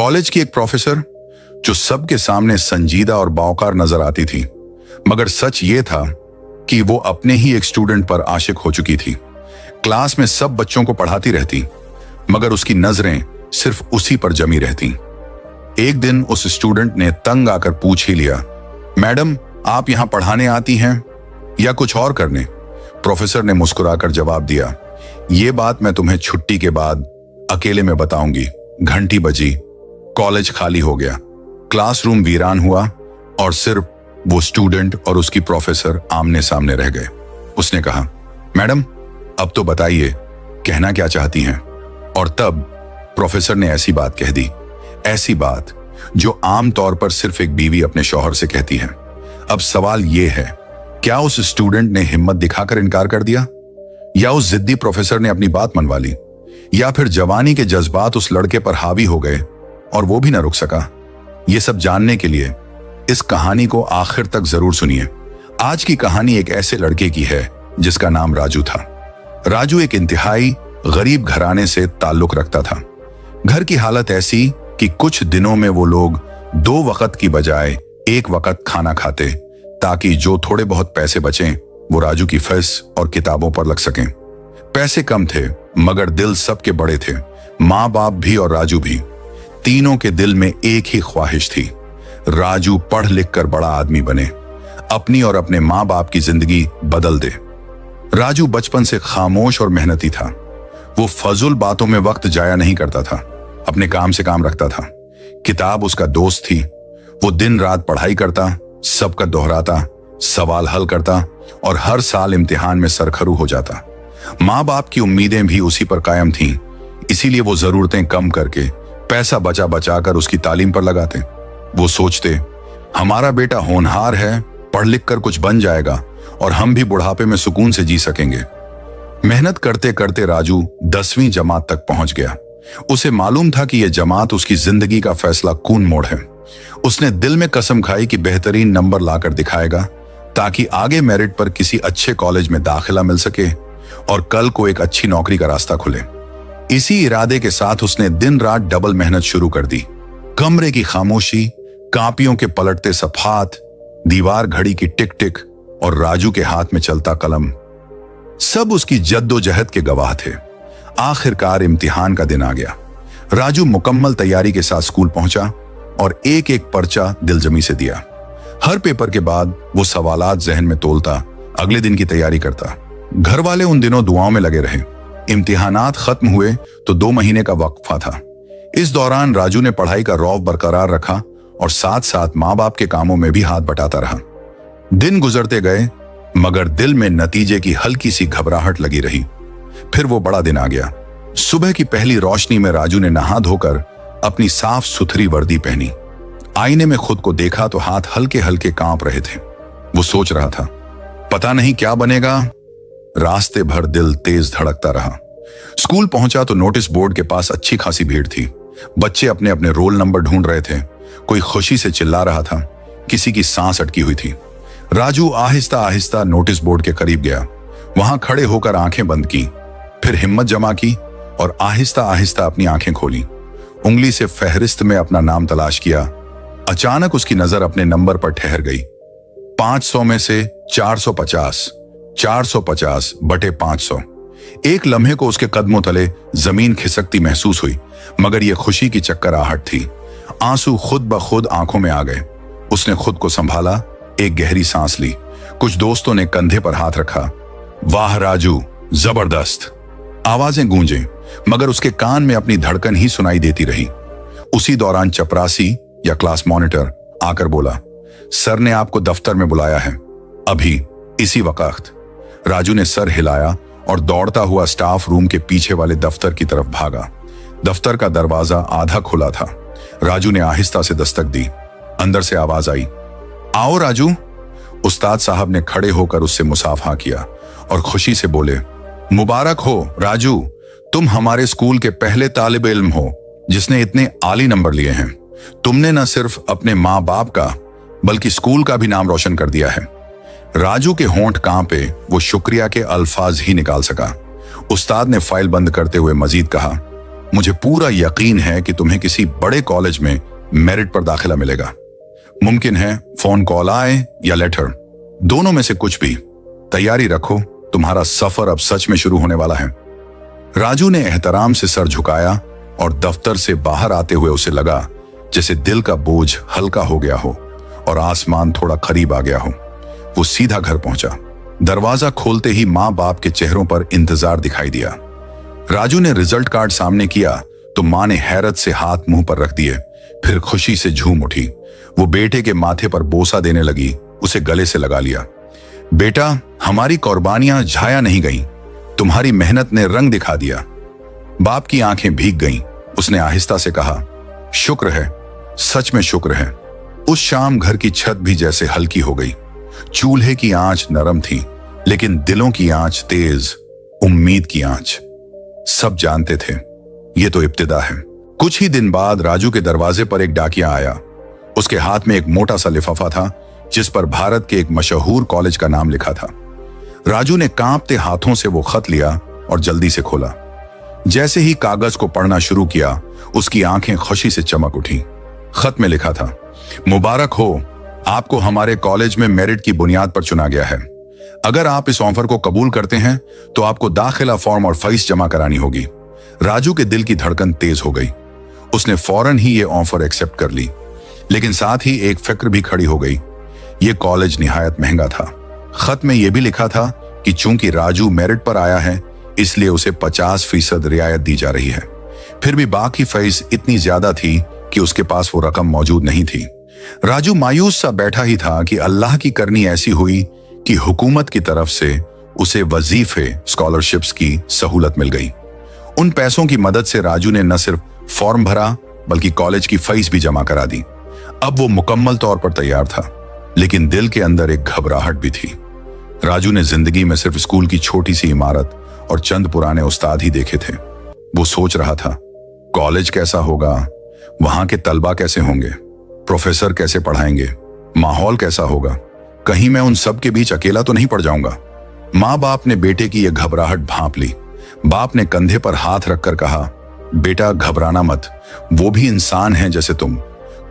College की एक professor जो सबके सामने संजीदा और बावकार नजर आती थी, मगर सच ये था कि वो अपने ही एक स्टूडेंट पर आशिक हो चुकी थी। क्लास में सब बच्चों को पढ़ाती रहती, मगर उसकी नजरें सिर्फ उसी पर जमी रहती। एक दिन उस स्टूडेंट ने तंग आकर पूछ ही लिया, मैडम आप यहां पढ़ाने आती हैं या कुछ और करने? प्रोफेसर ने मुस्कुराकर जवाब दिया, ये बात मैं तुम्हें छुट्टी के बाद अकेले में बताऊंगी। घंटी बजी, कॉलेज खाली हो गया, क्लासरूम वीरान हुआ और सिर्फ वो स्टूडेंट और उसकी प्रोफेसर आमने सामने रह गए। उसने कहा, मैडम अब तो बताइए कहना क्या चाहती हैं? और तब प्रोफेसर ने ऐसी बात कह दी, ऐसी बात जो आमतौर पर सिर्फ एक बीवी अपने शौहर से कहती है। अब सवाल यह है, क्या उस स्टूडेंट ने हिम्मत दिखाकर इनकार कर दिया, या उस जिद्दी प्रोफेसर ने अपनी बात मनवा ली, या फिर जवानी के जज्बात उस लड़के पर हावी हो गए और वो भी ना रुक सका? ये सब जानने के लिए इस कहानी को आखिर तक जरूर सुनिए। आज की कहानी एक ऐसे लड़के की है जिसका नाम राजू था। राजू एक इंतहाई गरीब घराने से ताल्लुक रखता था। घर की हालत ऐसी कि कुछ दिनों में वो लोग 2 वक्त की बजाय 1 वक्त खाना खाते, ताकि जो थोड़े बहुत पैसे बचें वो राजू की फीस और किताबों पर लग सकें। पैसे कम थे मगर दिल सबके बड़े थे, माँ बाप भी और राजू भी। तीनों के दिल में एक ही ख्वाहिश थी, राजू पढ़ लिख कर बड़ा आदमी बने, अपनी और अपने माँ बाप की जिंदगी बदल दे। राजू बचपन से खामोश और मेहनती था। वो फजूल बातों में वक्त जाया नहीं करता था, अपने काम से काम रखता था। किताब उसका दोस्त थी। वो दिन रात पढ़ाई करता, सबका दोहराता, सवाल हल करता और हर साल इम्तिहान में सरखरू हो जाता। माँ बाप की उम्मीदें भी उसी पर कायम थीं, इसीलिए वो जरूरतें कम करके पैसा बचा बचा कर उसकी तालीम पर लगाते। वो सोचते, हमारा बेटा होनहार है, पढ़ लिख कर कुछ बन जाएगा और हम भी बुढ़ापे में सुकून से जी सकेंगे। मेहनत करते करते राजू 10वीं जमात तक पहुंच गया। उसे मालूम था कि यह जमात उसकी जिंदगी का फैसला कून मोड़ है। उसने दिल में कसम खाई कि बेहतरीन नंबर लाकर दिखाएगा, ताकि आगे मेरिट पर किसी अच्छे कॉलेज में दाखिला मिल सके और कल को एक अच्छी नौकरी का रास्ता खुले। इसी इरादे के साथ उसने दिन रात डबल मेहनत शुरू कर दी। कमरे की खामोशी, कापियों के पलटते सफात, दीवार घड़ी की टिक टिक और राजू के हाथ में चलता कलम, सब उसकी जद्दोजहद के गवाह थे। आखिरकार इम्तिहान का दिन आ गया। राजू मुकम्मल तैयारी के साथ स्कूल पहुंचा और एक एक पर्चा दिलजमी से दिया। हर पेपर के बाद वो सवालात जहन में तोलता, अगले दिन की तैयारी करता। घर वाले उन दिनों दुआओं में लगे रहे। इम्तिहानात खत्म हुए तो 2 महीने का वक्फा था। इस दौरान राजू ने पढ़ाई का रौब बरकरार रखा और साथ साथ माँ बाप के कामों में भी हाथ बटाता रहा। दिन गुजरते गए मगर दिल में नतीजे की हल्की सी घबराहट लगी रही। फिर वो बड़ा दिन आ गया। सुबह की पहली रोशनी में राजू ने नहा धोकर अपनी साफ सुथरी वर्दी पहनी। आईने में खुद को देखा तो हाथ हल्के हल्के कांप रहे थे। वो सोच रहा था, पता नहीं क्या बनेगा। रास्ते भर दिल तेज धड़कता रहा। स्कूल पहुंचा तो नोटिस बोर्ड के पास अच्छी खासी भीड़ थी। बच्चे अपने अपने रोल नंबर ढूंढ रहे थे। कोई खुशी से चिल्ला रहा था, किसी की सांस अटकी हुई थी। राजू आहिस्ता आहिस्ता नोटिस बोर्ड के करीब गया। वहां खड़े होकर आंखें बंद की, फिर हिम्मत जमा की और आहिस्ता आहिस्ता अपनी आंखें खोली। उंगली से फहरिस्त में अपना नाम तलाश किया। अचानक उसकी नजर अपने नंबर पर ठहर गई। 500 में से 450, 450 बटे 500। एक लम्हे को उसके कदमों तले जमीन खिसकती महसूस हुई, मगर यह खुशी की चक्कराहट थी। आंसू खुद ब खुद आंखों में आ गए। उसने खुद को संभाला, एक गहरी सांस ली। कुछ दोस्तों ने कंधे पर हाथ रखा। वाह राजू, जबरदस्त। आवाजें गूंजे मगर उसके कान में अपनी धड़कन ही सुनाई देती रही। उसी दौरान चपरासी या क्लास मॉनिटर आकर बोला, सर ने आपको दफ्तर में बुलाया है अभी। इसी वक्त राजू ने सर हिलाया और दौड़ता हुआ स्टाफ रूम के पीछे वाले दफ्तर की तरफ भागा। दफ्तर का दरवाजा आधा खुला था। राजू ने आहिस्ता से दस्तक दी। अंदर से आवाज आई, आओ राजू। उस्ताद साहब ने खड़े होकर उससे मुसाफा किया और खुशी से बोले, मुबारक हो राजू, तुम हमारे स्कूल के पहले तालिब इल्म हो जिसने इतने आली नंबर लिए हैं। तुमने न सिर्फ अपने माँ बाप का बल्कि स्कूल का भी नाम रोशन कर दिया है। राजू के होंठ कांपे, वो शुक्रिया के अल्फाज ही निकाल सका। उस्ताद ने फाइल बंद करते हुए मजीद कहा, मुझे पूरा यकीन है कि तुम्हें किसी बड़े कॉलेज में मेरिट पर दाखिला मिलेगा। मुमकिन है फोन कॉल आए या लेटर, दोनों में से कुछ भी। तैयारी रखो, तुम्हारा सफर अब सच में शुरू होने वाला है। राजू ने एहतराम से सर झुकाया और दफ्तर से बाहर आते हुए उसे लगा जैसे दिल का बोझ हल्का हो गया हो और आसमान थोड़ा करीब आ गया हो। वो सीधा घर पहुंचा। दरवाजा खोलते ही मां बाप के चेहरों पर इंतजार दिखाई दिया। राजू ने रिजल्ट कार्ड सामने किया तो मां ने हैरत से हाथ मुंह पर रख दिए, फिर खुशी से झूम उठी। वो बेटे के माथे पर बोसा देने लगी, उसे गले से लगा लिया। बेटा, हमारी कुर्बानियां झाया नहीं गईं, तुम्हारी मेहनत ने रंग दिखा दिया। बाप की आंखें भीग गईं। उसने आहिस्ता से कहा, शुक्र है, सच में शुक्र है। उस शाम घर की छत भी जैसे हल्की हो गई। चूल्हे की आंच नरम थी, लेकिन दिलों की आंच तेज, उम्मीद की आंच। सब जानते थे ये तो इब्तिदा है। कुछ ही दिन बाद राजू के दरवाजे पर एक डाकिया आया। उसके हाथ में एक मोटा सा लिफाफा था जिस पर भारत के एक मशहूर कॉलेज का नाम लिखा था। राजू ने कांपते हाथों से वो खत लिया और जल्दी से खोला। जैसे ही कागज को पढ़ना शुरू किया, उसकी आंखें खुशी से चमक उठी। खत में लिखा था, मुबारक हो, आपको हमारे कॉलेज में मेरिट की बुनियाद पर चुना गया है। अगर आप इस ऑफर को कबूल करते हैं तो आपको दाखिला फॉर्म और फीस जमा करानी होगी। राजू के दिल की धड़कन तेज हो गई। उसने फौरन ही ये ऑफर एक्सेप्ट कर ली, लेकिन साथ ही एक फिक्र भी खड़ी हो गई। ये कॉलेज निहायत महंगा था। खत में यह भी लिखा था कि चूंकि राजू मेरिट पर आया है, इसलिए उसे 50% रियायत दी जा रही है। फिर भी बाकी फीस इतनी ज्यादा थी कि उसके पास वो रकम मौजूद नहीं थी। राजू मायूस सा बैठा ही था कि अल्लाह की करनी ऐसी हुई कि हुकूमत की तरफ से उसे वजीफे, स्कॉलरशिप्स की सहूलत मिल गई। उन पैसों की मदद से राजू ने न सिर्फ फॉर्म भरा बल्कि कॉलेज की फीस भी जमा करा दी। अब वो मुकम्मल तौर पर तैयार था, लेकिन दिल के अंदर एक घबराहट भी थी। राजू ने जिंदगी में सिर्फ स्कूल की छोटी सी इमारत और चंद पुराने उस्ताद ही देखे थे। वो सोच रहा था, कॉलेज कैसा होगा, वहां के तलबा कैसे होंगे, प्रोफेसर कैसे पढ़ाएंगे, माहौल कैसा होगा, कहीं मैं उन सब के बीच अकेला तो नहीं पड़ जाऊंगा। माँ बाप ने बेटे की यह घबराहट भांप ली। बाप ने कंधे पर हाथ रखकर कहा, बेटा घबराना मत, वो भी इंसान हैं जैसे तुम।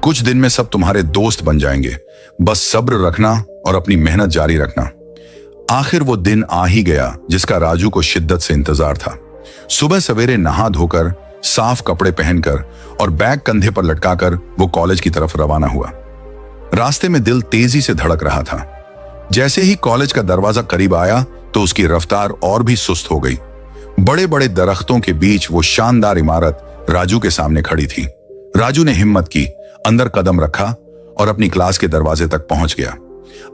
कुछ दिन में सब तुम्हारे दोस्त बन जाएंगे, बस सब्र रखना और अपनी मेहनत जारी रखना। आखिर वो दिन आ ही गया जिसका राजू को शिद्दत से इंतजार था। सुबह सवेरे नहा धोकर, साफ कपड़े पहनकर और बैग कंधे पर लटकाकर वो कॉलेज की तरफ रवाना हुआ। रास्ते में दिल तेजी से धड़क रहा था। जैसे ही कॉलेज का दरवाजा करीब आया तो उसकी रफ्तार और भी सुस्त हो गई। बड़े बड़े दरख्तों के बीच वो शानदार इमारत राजू के सामने खड़ी थी। राजू ने हिम्मत की, अंदर कदम रखा और अपनी क्लास के दरवाजे तक पहुंच गया।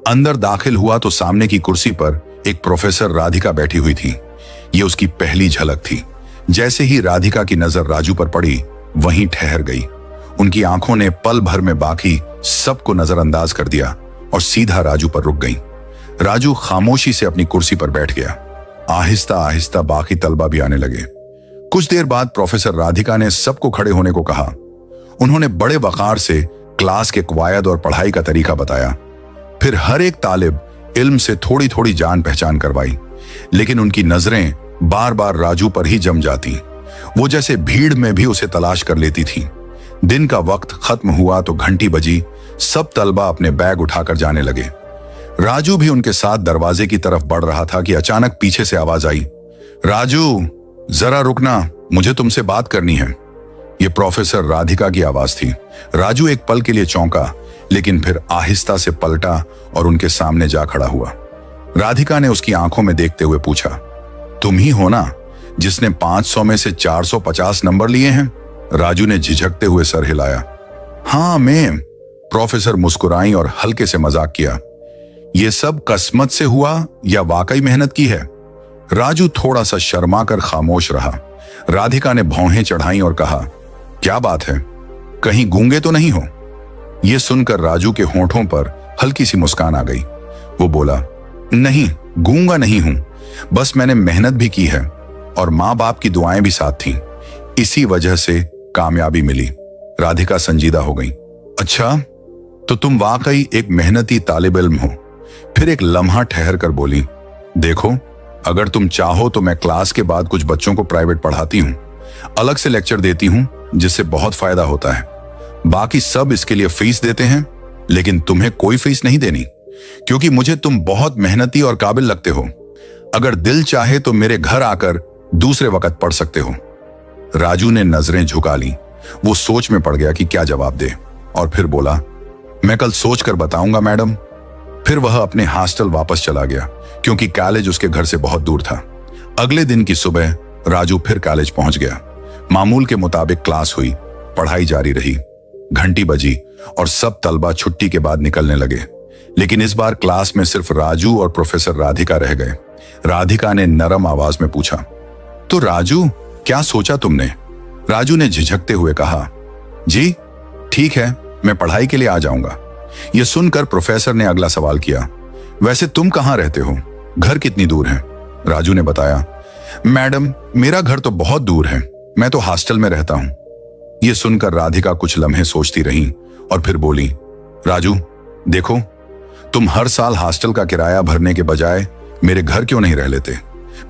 अंदर दाखिल हुआ तो सामने की कुर्सी पर एक प्रोफेसर राधिका बैठी हुई थी। ये उसकी पहली झलक थी। जैसे ही राधिका की नजर राजू पर पड़ी, वहीं ठहर गई। उनकी आंखों ने पल भर में बाकी सबको नजरअंदाज कर दिया और सीधा राजू पर रुक गई। राजू खामोशी से अपनी कुर्सी पर बैठ गया। आहिस्ता आहिस्ता बाकी तलबा भी आने लगे। कुछ देर बाद प्रोफेसर राधिका ने सबको खड़े होने को कहा। उन्होंने बड़े वकार से क्लास के कवायद और पढ़ाई का तरीका बताया। फिर हर एक तालिब इल्म से थोड़ी थोड़ी जान पहचान करवाई, लेकिन उनकी नजरें बार बार राजू पर ही जम जाती। वो जैसे भीड़ में भी उसे तलाश कर लेती थी। दिन का वक्त खत्म हुआ तो घंटी बजी। सब तलबा अपने बैग उठाकर जाने लगे। राजू भी उनके साथ दरवाजे की तरफ बढ़ रहा था कि अचानक पीछे से आवाज आई, राजू जरा रुकना, मुझे तुमसे बात करनी है। यह प्रोफेसर राधिका की आवाज थी। राजू एक पल के लिए चौंका, लेकिन फिर आहिस्ता से पलटा और उनके सामने जा खड़ा हुआ। राधिका ने उसकी आंखों में देखते हुए पूछा, तुम ही हो ना जिसने 500 में से 450 नंबर लिए हैं? राजू ने झिझकते हुए सर हिलाया। हाँ मैं। प्रोफेसर मुस्कुराई और हल्के से मजाक किया, यह सब किस्मत से हुआ या वाकई मेहनत की है? राजू थोड़ा सा शर्मा कर खामोश रहा। राधिका ने भौहें चढ़ाई और कहा, क्या बात है, कहीं गूंगे तो नहीं हो? यह सुनकर राजू के होंठों पर हल्की सी मुस्कान आ गई। वो बोला, नहीं गूंगा नहीं हूं, बस मैंने मेहनत भी की है और माँ बाप की दुआएं भी साथ थीं, इसी वजह से कामयाबी मिली। राधिका संजीदा हो गई। अच्छा, तो तुम वाकई एक मेहनती तालिब इल्म हो। फिर एक लम्हा ठहर कर बोली, देखो अगर तुम चाहो तो मैं क्लास के बाद कुछ बच्चों को प्राइवेट पढ़ाती हूं, अलग से लेक्चर देती हूं जिससे बहुत फायदा होता है। बाकी सब इसके लिए फीस देते हैं, लेकिन तुम्हें कोई फीस नहीं देनी, क्योंकि मुझे तुम बहुत मेहनती और काबिल लगते हो। अगर दिल चाहे तो मेरे घर आकर दूसरे वक्त पढ़ सकते हो। राजू ने नजरें झुका ली। वो सोच में पड़ गया कि क्या जवाब दे, और फिर बोला, मैं कल सोच कर बताऊंगा मैडम। फिर वह अपने हॉस्टल वापस चला गया, क्योंकि कॉलेज उसके घर से बहुत दूर था। अगले दिन की सुबह राजू फिर कॉलेज पहुंच गया। मामूल के मुताबिक क्लास हुई, पढ़ाई जारी रही। घंटी बजी और सब तलबा छुट्टी के बाद निकलने लगे, लेकिन इस बार क्लास में सिर्फ राजू और प्रोफेसर राधिका रह गए। राधिका ने नरम आवाज में पूछा, तो राजू, क्या सोचा तुमने? राजू ने झिझकते हुए कहा, जी ठीक है, मैं पढ़ाई के लिए आ जाऊंगा। यह सुनकर प्रोफेसर ने अगला सवाल किया, वैसे तुम कहां रहते हो? घर कितनी दूर है? राजू ने बताया, मैडम मेरा घर तो बहुत दूर है, मैं तो हॉस्टल में रहता हूं। यह सुनकर राधिका कुछ लम्हे सोचती रही और फिर बोली, राजू देखो, तुम हर साल हॉस्टल का किराया भरने के बजाय मेरे घर क्यों नहीं रह लेते?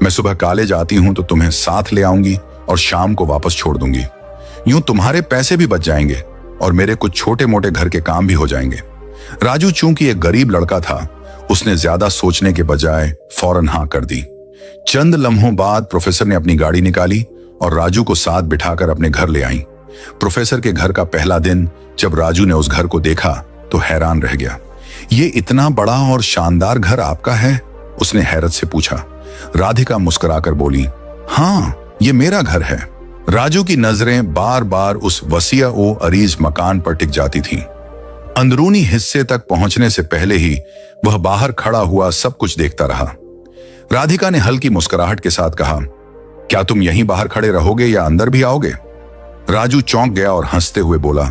मैं सुबह कॉलेज आती हूं तो तुम्हें साथ ले आऊंगी और शाम को वापस छोड़ दूंगी। यूं तुम्हारे पैसे भी बच जाएंगे और मेरे कुछ छोटे मोटे घर के काम भी हो जाएंगे। राजू चूंकि एक गरीब लड़का था, उसने ज्यादा सोचने के बजाय फौरन हाँ कर दी। चंद लम्हों बाद प्रोफेसर ने अपनी गाड़ी निकाली और राजू को साथ बिठाकर अपने घर ले आई। प्रोफेसर के घर का पहला दिन जब राजू ने उस घर को देखा तो हैरान रह गया। ये इतना बड़ा और शानदार घर आपका है? उसने हैरत से पूछा। राधिका मुस्कुराकर बोली, हाँ ये मेरा घर है। राजू की नजरें बार बार उस वसीया ओ अरीज मकान पर टिक जाती थीं। अंदरूनी हिस्से तक पहुंचने से पहले ही वह बाहर खड़ा हुआ सब कुछ देखता रहा। राधिका ने हल्की मुस्कुराहट के साथ कहा, क्या तुम यहीं बाहर खड़े रहोगे या अंदर भी आओगे? राजू चौंक गया और हंसते हुए बोला,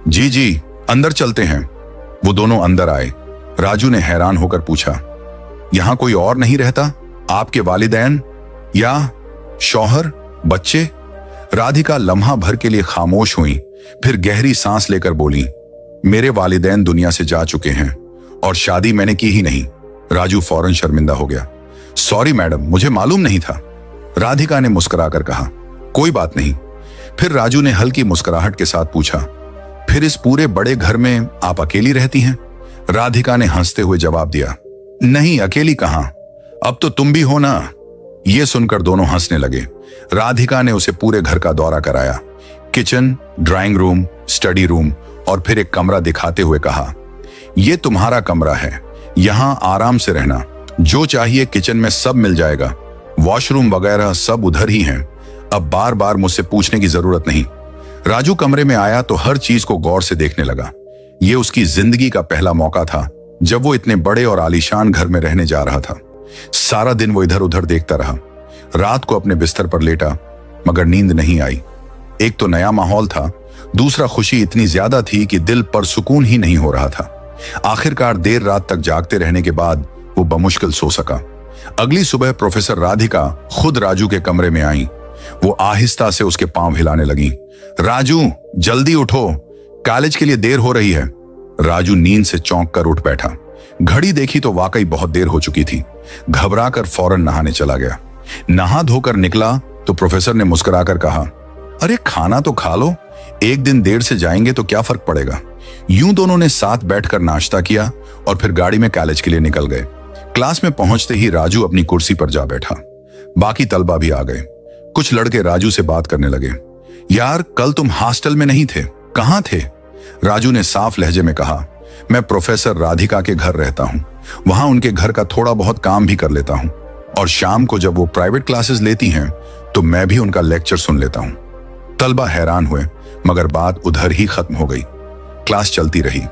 जी जी अंदर चलते हैं। वो दोनों अंदर आए। राजू ने हैरान होकर पूछा, यहां कोई और नहीं रहता? आपके वालिदैन या शौहर, बच्चे? राधिका लम्हा भर के लिए खामोश हुई, फिर गहरी सांस लेकर बोली, मेरे वालिदैन दुनिया से जा चुके हैं और शादी मैंने की ही नहीं। राजू फौरन शर्मिंदा हो गया। सॉरी मैडम, मुझे मालूम नहीं था। राधिका ने मुस्कुराकर कहा, कोई बात नहीं। फिर राजू ने हल्की मुस्कुराहट के साथ पूछा, फिर इस पूरे बड़े घर में आप अकेली रहती हैं? राधिका ने हंसते हुए जवाब दिया, नहीं अकेली कहां, अब तो तुम भी हो ना। यह सुनकर दोनों हंसने लगे। राधिका ने उसे पूरे घर का दौरा कराया, kitchen, drawing room, study room और फिर एक कमरा दिखाते हुए कहा, यह तुम्हारा कमरा है, यहां आराम से रहना, जो चाहिए किचन में सब मिल जाएगा, वॉशरूम वगैरह सब उधर ही हैं, अब बार बार मुझसे पूछने की जरूरत नहीं। राजू कमरे में आया तो हर चीज को गौर से देखने लगा। यह उसकी जिंदगी का पहला मौका था जब वो इतने बड़े और आलीशान घर में रहने जा रहा था। सारा दिन वो इधर उधर देखता रहा। रात को अपने बिस्तर पर लेटा, मगर नींद नहीं आई। एक तो नया माहौल था, दूसरा खुशी इतनी ज्यादा थी कि दिल पर सुकून ही नहीं हो रहा था। आखिरकार देर रात तक जागते रहने के बाद वो बमुश्किल सो सका। अगली सुबह प्रोफेसर राधिका खुद राजू के कमरे में आई। वो आहिस्ता से उसके पांव हिलाने लगी। राजू जल्दी उठो, कॉलेज के लिए देर हो रही है। राजू नींद से चौंक कर उठ बैठा। घड़ी देखी तो वाकई बहुत देर हो चुकी थी। घबराकर फौरन नहाने चला गया। नहा धोकर निकला तो प्रोफेसर ने मुस्कुराकर कहा, अरे खाना तो खा लो, एक दिन देर से जाएंगे तो क्या फर्क पड़ेगा। यूं दोनों ने साथ बैठकर नाश्ता किया और फिर गाड़ी में कॉलेज के लिए निकल गए। क्लास में पहुंचते ही राजू अपनी कुर्सी पर जा बैठा। बाकी तलबा भी आ गए। कुछ लड़के राजू से बात करने लगे, यार कल तुम हॉस्टल में नहीं थे, कहां थे? राजू ने साफ लहजे में कहा, मैं प्रोफेसर राधिका के घर रहता हूं, वहां उनके घर का थोड़ा बहुत काम भी कर लेता हूं और शाम को जब वो प्राइवेट क्लासेस लेती हैं तो मैं भी उनका लेक्चर सुन लेता हूं। तलबा हैरान हुए, मगर बात उधर ही खत्म हो गई। क्लास चलती रही।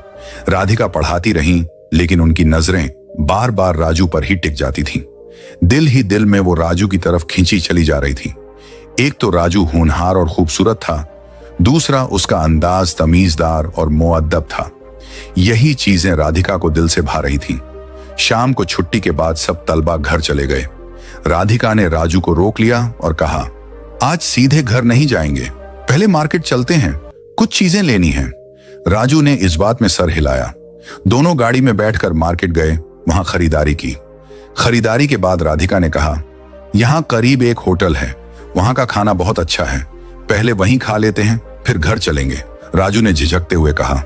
राधिका पढ़ाती रही, लेकिन उनकी नजरें बार बार राजू पर ही टिक जाती थीं। दिल ही दिल में वो राजू की तरफ खींची चली जा रही थी। एक तो राजू होनहार और खूबसूरत था, दूसरा उसका अंदाज तमीजदार और मुअद्दब था। यही चीजें राधिका को दिल से भा रही थीं। शाम को छुट्टी के बाद सब तलबा घर चले गए। राधिका ने राजू को रोक लिया और कहा, आज सीधे घर नहीं जाएंगे, पहले मार्केट चलते हैं, कुछ चीजें लेनी हैं। राजू ने इस बात में सर हिलाया। दोनों गाड़ी में बैठकर मार्केट गए, वहां खरीदारी की। खरीदारी के बाद राधिका ने कहा, यहां करीब एक होटल है, वहां का खाना बहुत अच्छा है, पहले वहीं खा लेते हैं, फिर घर चलेंगे। राजू ने झिझकते हुए कहा,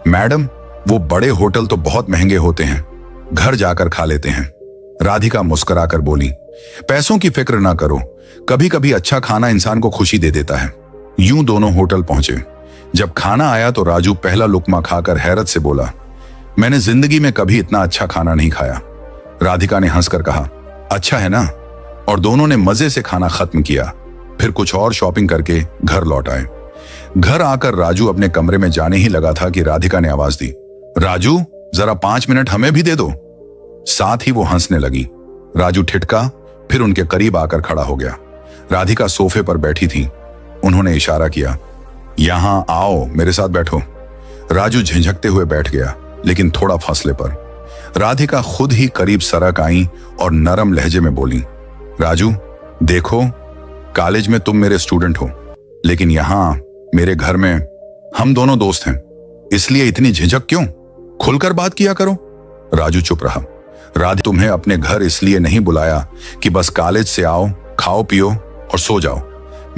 मैडम वो बड़े होटल तो बहुत महंगे होते हैं, घर जाकर खा लेते हैं। राधिका मुस्कुराकर बोली, पैसों की फिक्र ना करो, कभी कभी अच्छा खाना इंसान को खुशी दे देता है। यूं दोनों होटल पहुंचे। जब खाना आया तो राजू पहला लुकमा खाकर हैरत से बोला, मैंने जिंदगी में कभी इतना अच्छा खाना नहीं खाया। राधिका ने हंसकर कहा, अच्छा है ना? और दोनों ने मजे से खाना खत्म किया, फिर कुछ और शॉपिंग करके घर लौट आए। घर आकर राजू अपने कमरे में जाने ही लगा था कि राधिका ने आवाज दी, राजू जरा 5 मिनट हमें भी दे दो। साथ ही वो हंसने लगी। राजू ठिठका, फिर उनके करीब आकर खड़ा हो गया। राधिका सोफे पर बैठी थी। उन्होंने इशारा किया, यहां आओ, मेरे साथ बैठो। राजू झिझकते हुए बैठ गया, लेकिन थोड़ा फासले पर। राधिका खुद ही करीब सरक आई और नरम लहजे में बोली, राजू देखो, कॉलेज में तुम मेरे स्टूडेंट हो, लेकिन यहां मेरे घर में हम दोनों दोस्त हैं, इसलिए इतनी झिझक क्यों? खुलकर बात किया करो। राजू चुप रहा। राधिका, तुम्हें अपने घर इसलिए नहीं बुलाया कि बस कॉलेज से आओ, खाओ पियो और सो जाओ।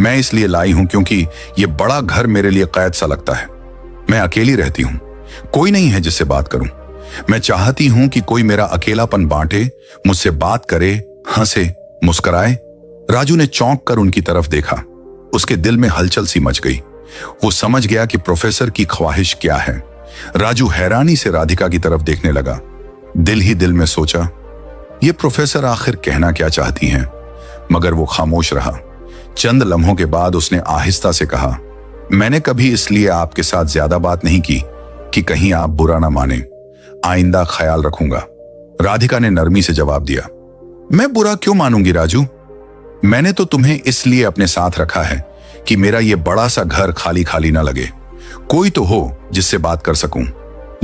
मैं इसलिए लाई हूं क्योंकि ये बड़ा घर मेरे लिए कैद सा लगता है। मैं अकेली रहती हूं, कोई नहीं है जिससे बात करूं। मैं चाहती हूं कि कोई मेरा अकेलापन बांटे, मुझसे बात करे, हंसे, मुस्कुराए। राजू ने चौंक कर उनकी तरफ देखा। उसके दिल में हलचल सी मच गई। वो समझ गया कि प्रोफेसर की ख्वाहिश क्या है। राजू हैरानी से राधिका की तरफ देखने लगा। दिल ही दिल में सोचा, ये प्रोफेसर आखिर कहना क्या चाहती हैं? मगर वो खामोश रहा। चंद लम्हों के बाद उसने आहिस्ता से कहा, मैंने कभी इसलिए आपके साथ ज्यादा बात नहीं की कि कहीं आप बुरा ना माने। आइंदा ख्याल रखूंगा। राधिका ने नरमी से जवाब दिया, मैं बुरा क्यों मानूंगी राजू? मैंने तो तुम्हें इसलिए अपने साथ रखा है कि मेरा ये बड़ा सा घर खाली खाली ना लगे, कोई तो हो जिससे बात कर सकूं।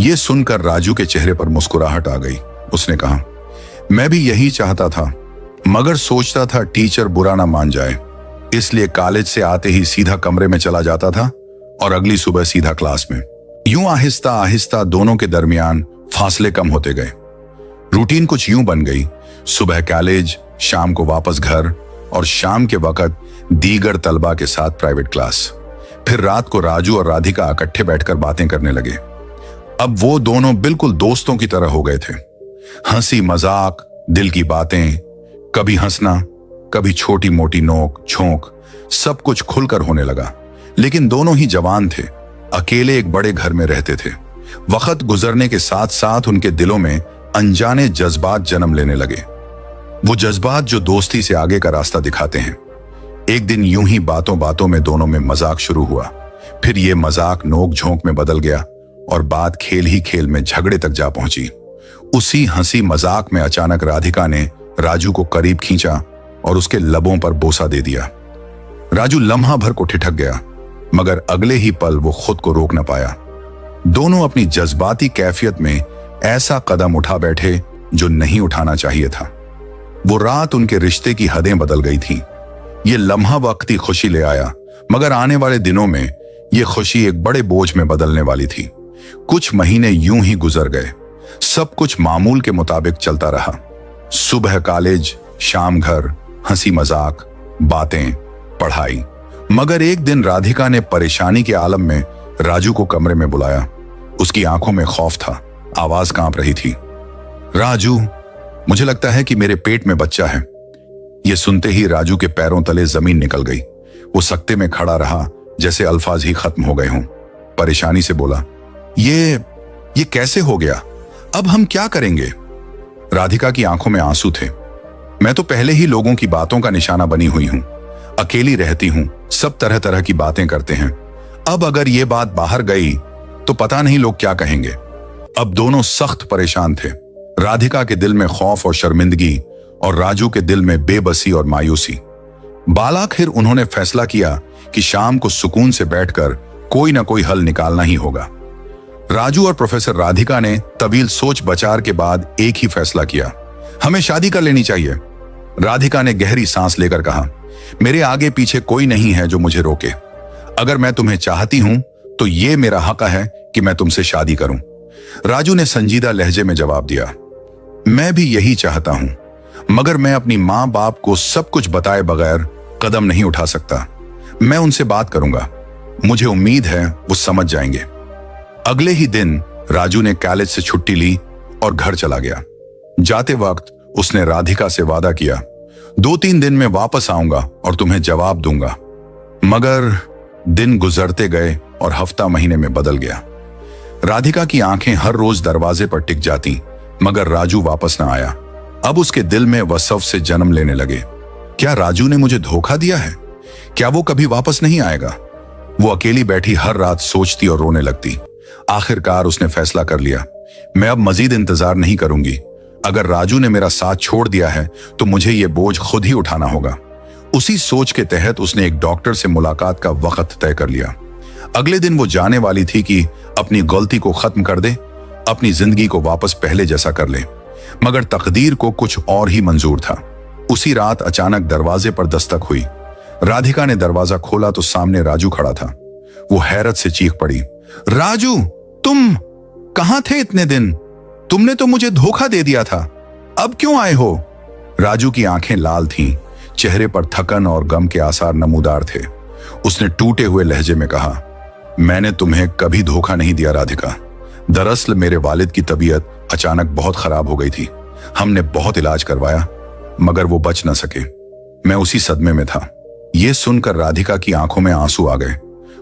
यह सुनकर राजू के चेहरे पर मुस्कुराहट आ गई। उसने कहा, मैं भी यही चाहता था, मगर सोचता था टीचर बुरा ना मान जाए, इसलिए कॉलेज से आते ही सीधा कमरे में चला जाता था और अगली सुबह सीधा क्लास में। यूं आहिस्ता आहिस्ता दोनों के दरमियान फासले कम होते गए। रूटीन कुछ यूं बन गई, सुबह कॉलेज, शाम को वापस घर और शाम के वक्त दीगर तलबा के साथ प्राइवेट क्लास। फिर रात को राजू और राधिका इकट्ठे बैठकर बातें करने लगे। अब वो दोनों बिल्कुल दोस्तों की तरह हो गए थे। हंसी मजाक, दिल की बातें, कभी हंसना, कभी छोटी मोटी नोक झोंक, सब कुछ खुलकर होने लगा। लेकिन दोनों ही जवान थे, अकेले एक बड़े घर में रहते थे। वक्त गुजरने के साथ साथ उनके दिलों में अनजाने जज्बात जन्म लेने लगे। वो जज्बात जो दोस्ती से आगे का रास्ता दिखाते हैं। एक दिन यूं ही बातों बातों में दोनों में मजाक शुरू हुआ। फिर ये मजाक नोक झोंक में बदल गया और बात खेल ही खेल में झगड़े तक जा पहुंची। उसी हंसी मजाक में अचानक राधिका ने राजू को करीब खींचा और उसके लबों पर बोसा दे दिया। राजू लम्हा भर को ठिठक गया, मगर अगले ही पल वो खुद को रोक न पाया। दोनों अपनी जज्बाती कैफियत में ऐसा कदम उठा बैठे जो नहीं उठाना चाहिए था। वो रात उनके रिश्ते की हदें बदल गई थी। ये लम्हा वक्ती खुशी ले आया, मगर आने वाले दिनों में ये खुशी एक बड़े बोझ में बदलने वाली थी। कुछ महीने यूं ही गुजर गए। सब कुछ मामूल के मुताबिक चलता रहा। सुबह कॉलेज, शाम घर, हंसी मजाक, बातें, पढ़ाई। मगर एक दिन राधिका ने परेशानी के आलम में राजू को कमरे में बुलाया। उसकी आंखों में खौफ था, आवाज कांप रही थी। राजू, मुझे लगता है कि मेरे पेट में बच्चा है। यह सुनते ही राजू के पैरों तले जमीन निकल गई। वो सकते में खड़ा रहा, जैसे अल्फाज ही खत्म हो गए हों। परेशानी से बोला, ये कैसे हो गया? अब हम क्या करेंगे? राधिका की आंखों में आंसू थे। मैं तो पहले ही लोगों की बातों का निशाना बनी हुई हूं। अकेली रहती हूं, सब तरह तरह की बातें करते हैं। अब अगर ये बात बाहर गई तो पता नहीं लोग क्या कहेंगे। अब दोनों सख्त परेशान थे। राधिका के दिल में खौफ और शर्मिंदगी और राजू के दिल में बेबसी और मायूसी। बालाखिर उन्होंने फैसला किया कि शाम को सुकून से बैठकर कोई ना कोई हल निकालना ही होगा। राजू और प्रोफेसर राधिका ने तवील सोच बचार के बाद एक ही फैसला किया, हमें शादी कर लेनी चाहिए। राधिका ने गहरी सांस लेकर कहा, मेरे आगे पीछे कोई नहीं है जो मुझे रोके। अगर मैं तुम्हें चाहती हूं तो ये मेरा हक है कि मैं तुमसे शादी करूं। राजू ने संजीदा लहजे में जवाब दिया, मैं भी यही चाहता हूं, मगर मैं अपनी मां बाप को सब कुछ बताए बगैर कदम नहीं उठा सकता। मैं उनसे बात करूंगा, मुझे उम्मीद है वो समझ जाएंगे। अगले ही दिन राजू ने कॉलेज से छुट्टी ली और घर चला गया। जाते वक्त उसने राधिका से वादा किया, 2-3 दिन में वापस आऊंगा और तुम्हें जवाब दूंगा। मगर दिन गुजरते गए और हफ्ता महीने में बदल गया। राधिका की आंखें हर रोज दरवाजे पर टिक जाती, मगर राजू वापस न आया। अब उसके दिल में वसव से जन्म लेने लगे। क्या राजू ने मुझे धोखा दिया है? क्या वो कभी वापस नहीं आएगा? वो अकेली बैठी हर रात सोचती और रोने लगती। आखिरकार उसने फैसला कर लिया, मैं अब मजीद इंतजार नहीं करूंगी। अगर राजू ने मेरा साथ छोड़ दिया है तो मुझे ये बोझ खुद ही उठाना होगा। उसी सोच के तहत उसने एक डॉक्टर से मुलाकात का वक्त तय कर लिया। अगले दिन वो जाने वाली थी कि अपनी गलती को खत्म कर दे, अपनी जिंदगी को वापस पहले जैसा कर ले। मगर तकदीर को कुछ और ही मंजूर था। उसी रात अचानक दरवाजे पर दस्तक हुई। राधिका ने दरवाजा खोला तो सामने राजू खड़ा था। वो हैरत से चीख पड़ी, राजू, तुम कहां थे इतने दिन? तुमने तो मुझे धोखा दे दिया था, अब क्यों आए हो? राजू की आंखें लाल थीं, चेहरे पर थकन और गम के आसार नमूदार थे। उसने टूटे हुए लहजे में कहा, मैंने तुम्हें कभी धोखा नहीं दिया राधिका। दरअसल मेरे वालिद की तबीयत अचानक बहुत खराब हो गई थी। हमने बहुत इलाज करवाया, मगर वो बच न सके। मैं उसी सदमे में था। ये सुनकर राधिका की आंखों में आंसू आ गए।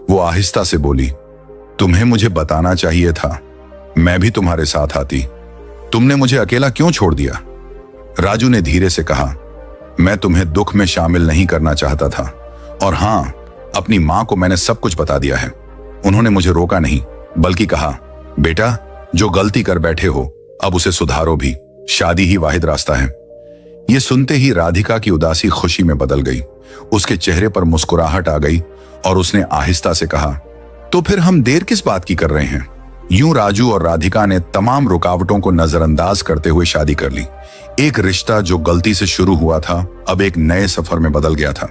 वो आहिस्ता से बोली, तुम्हें मुझे बताना चाहिए था, मैं भी तुम्हारे साथ आती। तुमने मुझे अकेला क्यों छोड़ दिया? राजू ने धीरे से कहा, मैं तुम्हें दुख में शामिल नहीं करना चाहता था। और हां, अपनी मां को मैंने सब कुछ बता दिया है। उन्होंने मुझे रोका नहीं, बल्कि कहा, बेटा, जो गलती कर बैठे हो अब उसे सुधारो भी। शादी ही वाहिद रास्ता है। ये सुनते ही राधिका की उदासी खुशी में बदल गई। उसके चेहरे पर मुस्कुराहट आ गई और उसने आहिस्ता से कहा, तो फिर हम देर किस बात की कर रहे हैं? यूं राजू और राधिका ने तमाम रुकावटों को नजरअंदाज करते हुए शादी कर ली। एक रिश्ता जो गलती से शुरू हुआ था अब एक नए सफर में बदल गया था।